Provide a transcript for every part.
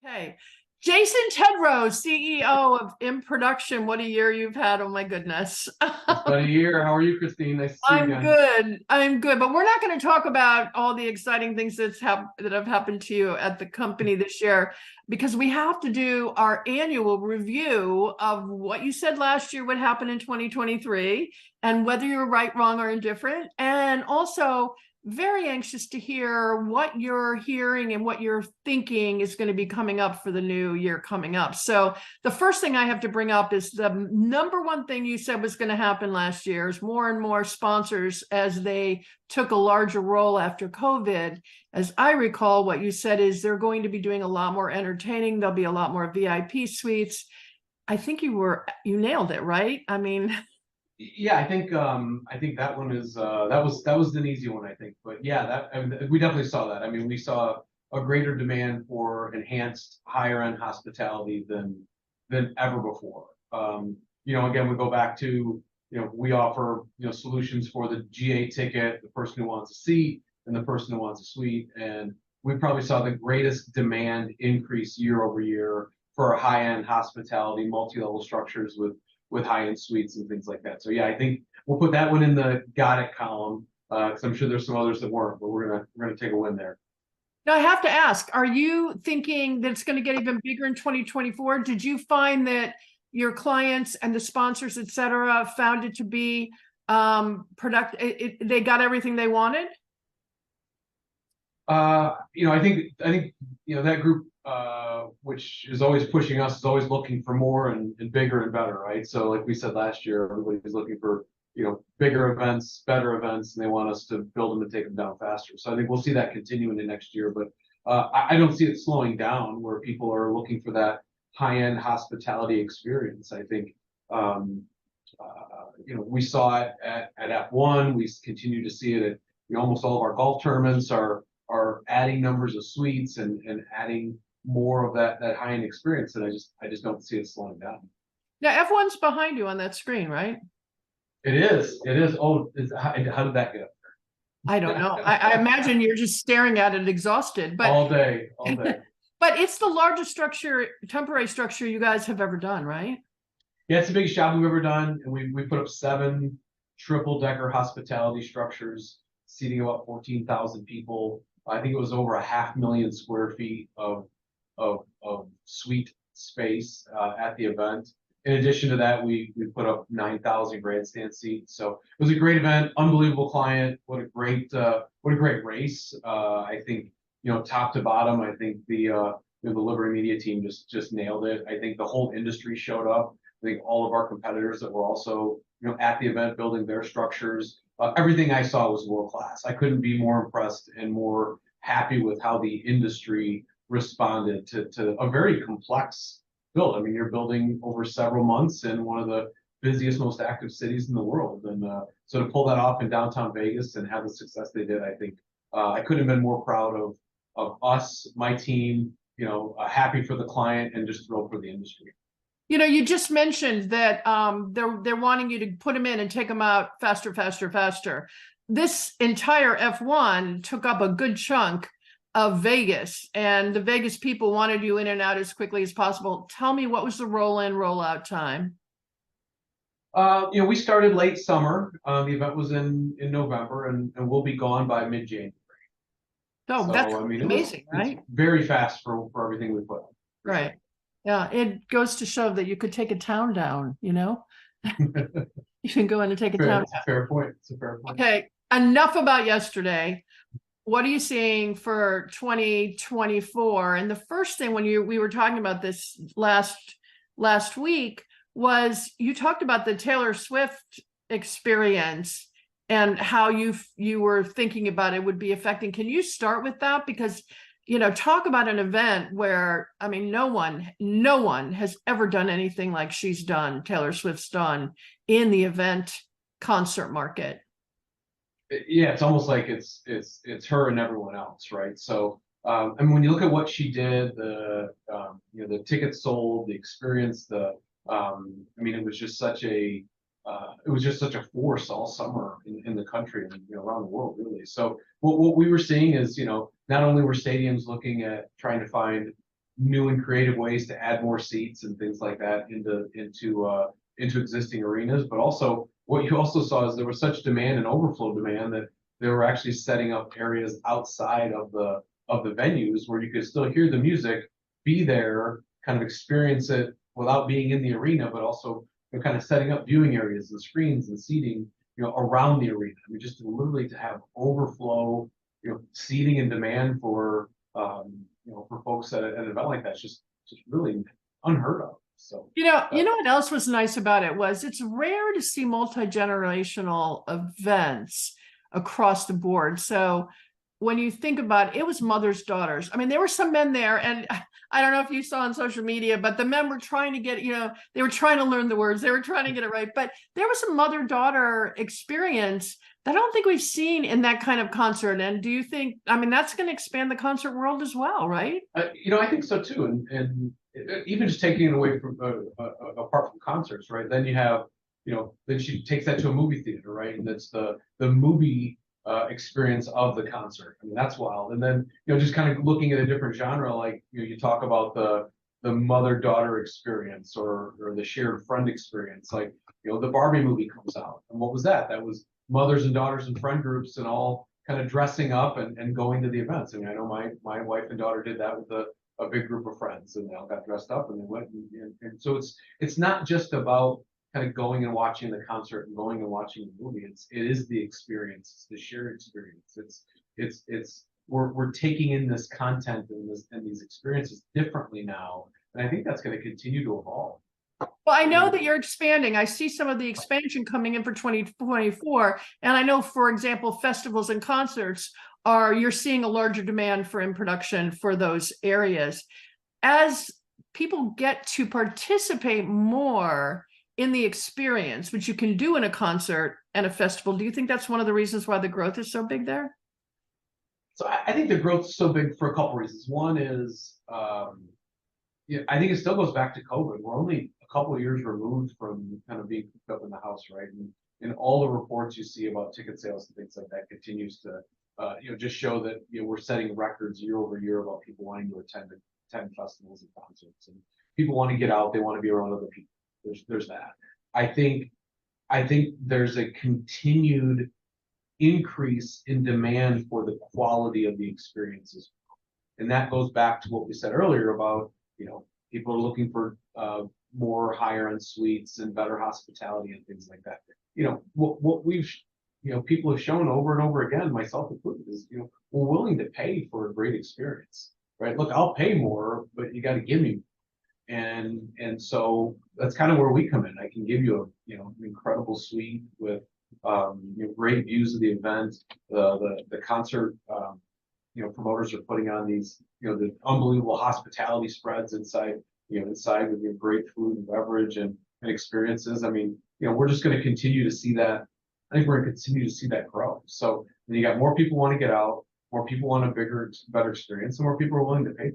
Hey, Jason Tedrow, CEO of InProduction. What a year you've had. Oh my goodness. It's been a year. How are you, Christine? Nice to see you I'm again. good. I'm good. But we're not going to talk about all the exciting things that have happened to you at the company this year because we have to do our annual review of what you said last year would happen in 2023 and whether you're right, wrong, or indifferent. And also very anxious to hear what you're hearing and what you're thinking is going to be coming up for the new year coming up. So the first thing I have to bring up is the number one thing you said was going to happen last year is more and more sponsors as they took a larger role after COVID. As I recall, what you said is they're going to be doing a lot more entertaining. There'll be a lot more VIP suites. I think you nailed it, right? I mean, Yeah, I think that one is that was an easy one, I think. But yeah, we definitely saw that. I mean, we saw a greater demand for enhanced higher end hospitality than ever before. Again, we go back to, we offer, solutions for the GA ticket, the person who wants a seat, and the person who wants a suite. And we probably saw the greatest demand increase year over year for high-end hospitality, multi-level structures with high-end suites and things like that. So yeah, I think we'll put that one in the got it column because I'm sure there's some others that weren't, but we're gonna take a win there. now I have to ask, are you thinking that it's going to get even bigger in 2024? Did you find that your clients and the sponsors, et cetera, found it to be productive? They got everything they wanted? I think that group, which is always pushing us, is always looking for more and bigger and better, right? So like we said last year, everybody's looking for bigger events, better events, and they want us to build them and take them down faster. So I think we'll see that continue into next year, but I don't see it slowing down where people are looking for that high-end hospitality experience. I think we saw it at F1. We continue to see it at almost all of our golf tournaments are adding numbers of suites and adding more of that high-end experience, and I just don't see it slowing down. Now, F1's behind you on that screen, right? It is. It is. Oh, how did that go? I don't know. I imagine you're just staring at it exhausted, but All day, all day. but it's the largest temporary structure you guys have ever done, right? Yeah, it's the biggest job we've ever done, and we put up 7 triple-decker hospitality structures, seating about 14,000 people. I think it was over 500,000 square feet of suite space at the event. In addition to that, we put up 9,000 grandstand seats. So it was a great event, unbelievable client. What a great race. I think top to bottom, I think the Liberty Media team just nailed it. I think the whole industry showed up. I think all of our competitors that were also at the event building their structures. Everything I saw was world class. I couldn't be more impressed and more happy with how the industry responded to a very complex build. I mean, you're building over several months in one of the busiest, most active cities in the world, and so to pull that off in downtown Vegas and have the success they did, I think I couldn't have been more proud of us, my team. Happy for the client and just thrilled for the industry. You just mentioned that they're wanting you to put them in and take them out faster, faster, faster. This entire F1 took up a good chunk of Vegas, and the Vegas people wanted you in and out as quickly as possible. Tell me, what was the roll-in, rollout time? We started late summer. The event was in November, and we'll be gone by mid-January. Oh, So that's I mean, amazing, it's right? very fast for everything we put on. Right. Yeah, it goes to show that you could take a town down, You can go in and take a town down. Fair point. It's a fair point. Okay, enough about yesterday. What are you seeing for 2024? And the first thing when we were talking about this last week was you talked about the Taylor Swift experience and how you were thinking about it would be affecting. Can you start with that? Because talk about an event where, I mean, no one has ever done anything like Taylor Swift's done in the event concert market. Yeah, it's almost like it's her and everyone else, right? So I mean, when you look at what she did, the tickets sold, the experience, I mean, it was just such a force all summer in the country and around the world, really. So what we were seeing is, not only were stadiums looking at trying to find new and creative ways to add more seats and things like that into existing arenas. But also, what you also saw is there was such demand and overflow demand that they were actually setting up areas outside of the venues where you could still hear the music, be there, kind of experience it without being in the arena, but also kind of setting up viewing areas and screens and seating, around the arena. I mean, just literally to have overflow, seating and demand for, for folks at an event like that's just really unheard of. So, you know what else was nice about it was it's rare to see multi-generational events across the board. So when you think about it, it was mothers, daughters. I mean, there were some men there, and I don't know if you saw on social media, but the men were trying to get, they were trying to learn the words, they were trying to get it right. But there was some mother-daughter experience that I don't think we've seen in that kind of concert. And do you think, I mean, that's going to expand the concert world as well, right? I think so too. And even just taking it away from apart from concerts, right? Then you have, then she takes that to a movie theater, right? And that's the movie experience of the concert. I mean, that's wild. And then, just kind of looking at a different genre, like, you talk about the mother-daughter experience or the shared friend experience. Like, the Barbie movie comes out. And what was that? That was mothers and daughters and friend groups and all kind of dressing up and going to the events. I mean, I know my wife and daughter did that with a big group of friends, and they all got dressed up and they went. And so it's not just about kind of going and watching the concert and going and watching the movie. It is the experience, it's the shared experience. We're taking in this content and these experiences differently now, and I think that's going to continue to evolve. Well, I know that you're expanding. I see some of the expansion coming in for 2024. And I know, for example, festivals and concerts you're seeing a larger demand for in production for those areas. As people get to participate more in the experience, which you can do in a concert and a festival, do you think that's one of the reasons why the growth is so big there? So I think the growth is so big for a couple reasons. One is, I think it still goes back to COVID. We're only a couple of years removed from kind of being cooped up in the house, right? And all the reports you see about ticket sales and things like that continues to, just show that we're setting records year over year about people wanting to attend festivals and concerts, and people want to get out. They want to be around other people. There's that. I think there's a continued increase in demand for the quality of the experiences, and that goes back to what we said earlier about people are looking for more higher end suites and better hospitality and things like that. What we've people have shown over and over again, myself included, is we're willing to pay for a great experience, right? Look, I'll pay more, but you got to give me more. And so that's kind of where we come in. I can give you an incredible suite with great views of the event. The concert promoters are putting on these the unbelievable hospitality spreads inside with great food and beverage and experiences. I mean, we're just going to continue to see that. I think we're going to continue to see that grow. So then you got more people want to get out, more people want a better experience, and more people are willing to pay.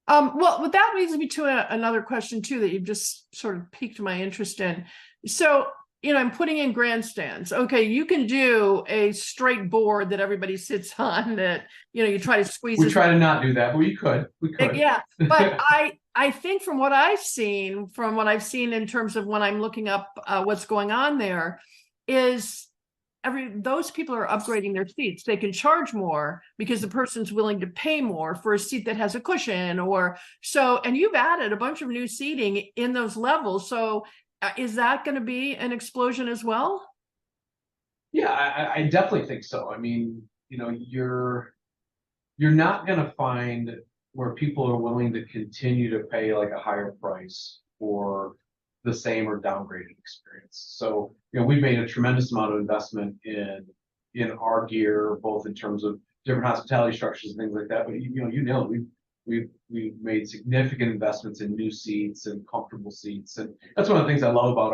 Well, that leads me to another question too that you've just sort of piqued my interest in. So, I'm putting in grandstands. Okay, you can do a straight board that everybody sits on that, you try to squeeze. We try to not do that, but we could. Yeah, but I think from what I've seen in terms of when I'm looking up what's going on there, is those people are upgrading their seats. They can charge more because the person's willing to pay more for a seat that has a cushion and you've added a bunch of new seating in those levels. So is that going to be an explosion as well? Yeah, I definitely think so. I mean, you're not going to find where people are willing to continue to pay like a higher price for the same or downgraded experience. So, we've made a tremendous amount of investment in our gear, both in terms of different hospitality structures and things like that. But you know, we've made significant investments in new seats and comfortable seats, and that's one of the things I love about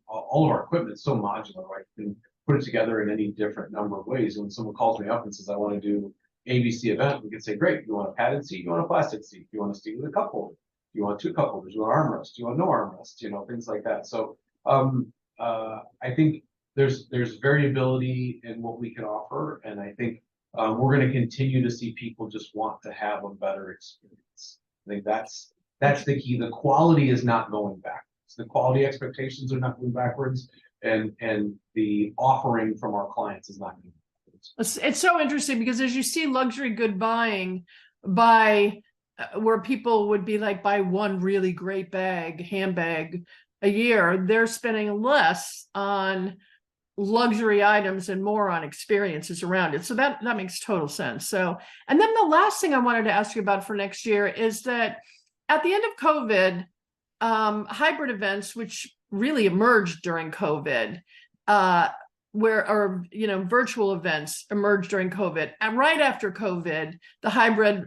all of our equipment. It's so modular, right? You can put it together in any different number of ways. When someone calls me up and says, "I want to do ABC event," we can say, "Great. You want a padded seat? You want a plastic seat? You want to seat with a cup holder? You want 2 cup holders? You want armrest? You want no armrest?" Things like that. So I think there's variability in what we can offer, and I think we're going to continue to see people just want to have a better experience. I think that's the key. The quality is not going backwards. The quality expectations are not going backwards, and the offering from our clients is not going backwards. It's so interesting because as you see luxury good buying by where people would be like, buy one really great handbag a year, they're spending less on luxury items and more on experiences around it. So that makes total sense. So, and then the last thing I wanted to ask you about for next year is that at the end of COVID, hybrid events, which really emerged during COVID, virtual events emerged during COVID, and right after COVID, the hybrid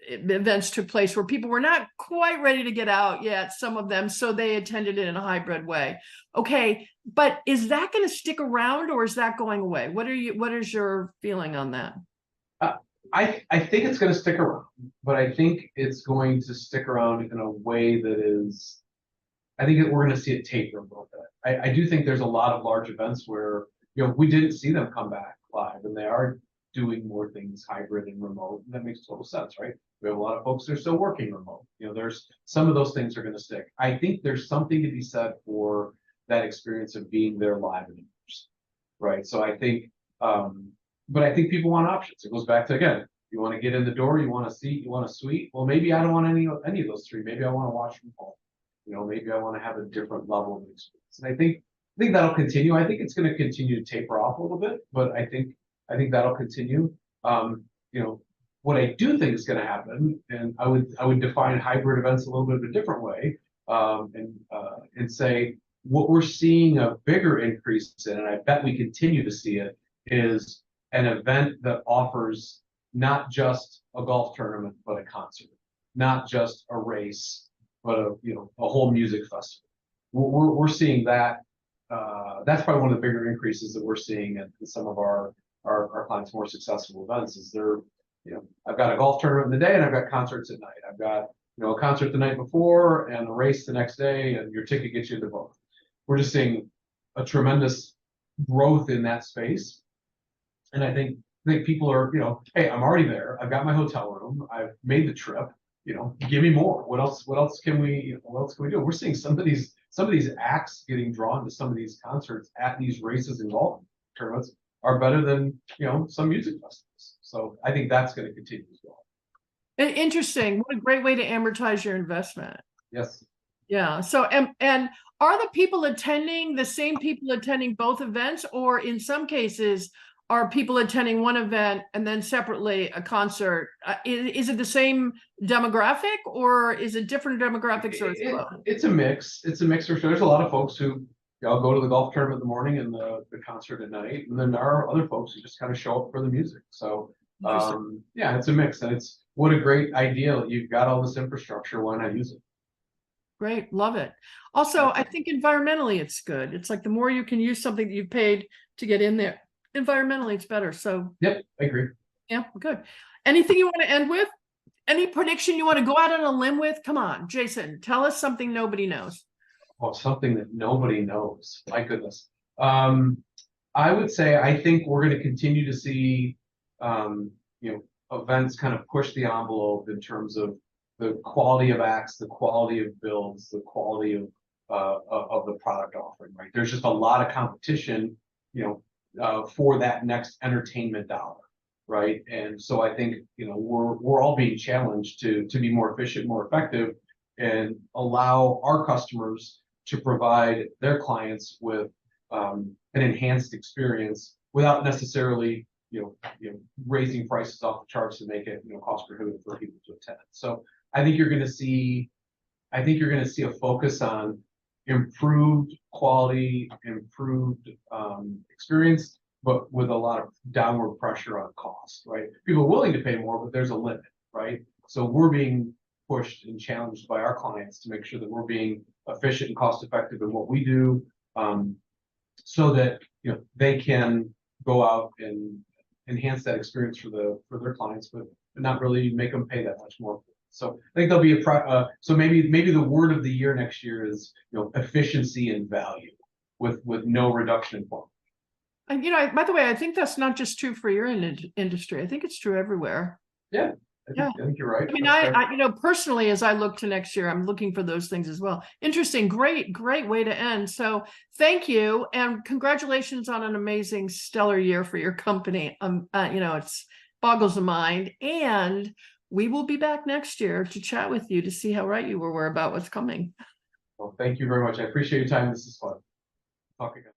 events took place where people were not quite ready to get out yet, some of them, so they attended it in a hybrid way. Okay, but is that going to stick around or is that going away? What is your feeling on that? I think it's going to stick around, but I think it's going to stick around in a way that is, I think we're going to see it taper a little bit. I do think there's a lot of large events where, we didn't see them come back live, and they are doing more things hybrid and remote. And that makes total sense, right? We have a lot of folks that are still working remote. There's some of those things are going to stick. I think there's something to be said for that experience of being there live in person, right? So I think, but I think people want options. It goes back to, again, you want to get in the door, you want a seat, you want a suite. Well, maybe I don't want any of those three. Maybe I want to watch from home. Maybe I want to have a different level of experience. And I think that'll continue. I think it's going to continue to taper off a little bit, but I think that'll continue. What I do think is going to happen, and I would define hybrid events a little bit of a different way, and say what we're seeing a bigger increase in, and I bet we continue to see it, is an event that offers not just a golf tournament, but a concert, not just a race, but a whole music festival. We're seeing that. That's probably one of the bigger increases that we're seeing in some of our clients' more successful events. Is they're, I've got a golf tournament in the day and I've got concerts at night. I've got a concert the night before and a race the next day, and your ticket gets you into both. We're just seeing a tremendous growth in that space, and I think people are, hey, I'm already there. I've got my hotel room. I've made the trip. Give me more. What else can we do? We're seeing some of these acts getting drawn to some of these concerts at these races and golf tournaments are better than some music festivals. So I think that's going to continue as well. Interesting. What a great way to amortize your investment. Yes. Yeah. So and are the people attending the same people attending both events, or in some cases are people attending one event and then separately a concert? Is it the same demographic or is it different demographics? It's a mix. It's a mix for sure. There's a lot of folks who go to the golf tournament in the morning and the concert at night. And then there are other folks who just kind of show up for the music. So yeah, it's a mix. And it's what a great idea. You've got all this infrastructure. Why not use it? Great. Love it. Also, I think environmentally it's good. It's like the more you can use something that you've paid to get in there, environmentally it's better. So yep, I agree. Yeah, good. Anything you want to end with? Any prediction you want to go out on a limb with? Come on, Jason, tell us something nobody knows. Oh, something that nobody knows. My goodness. I would say I think we're going to continue to see events kind of push the envelope in terms of the quality of acts, the quality of builds, the quality of the product offering. Right, there's just a lot of competition, for that next entertainment dollar, right? And so I think we're all being challenged to be more efficient, more effective, and allow our customers to provide their clients with an enhanced experience without necessarily raising prices off the charts to make it cost prohibitive for people to attend. So I think you're going to see a focus on improved quality, improved experience, but with a lot of downward pressure on cost, right? People are willing to pay more, but there's a limit, right? So we're being pushed and challenged by our clients to make sure that we're being efficient and cost effective in what we do, so that they can go out and enhance that experience for their clients, but not really make them pay that much more. So I think there'll be so maybe the word of the year next year is efficiency and value with no reduction in quality. And by the way, I think that's not just true for your industry. I think it's true everywhere. Yeah. I think you're right. I mean, That's fair. you know, personally, as I look to next year, I'm looking for those things as well. Interesting. Great way to end. So thank you. And congratulations on an amazing, stellar year for your company. You know, it's boggles the mind. And we will be back next year to chat with you to see how right you were about what's coming. Well, thank you very much. I appreciate your time. This is fun. Talk again.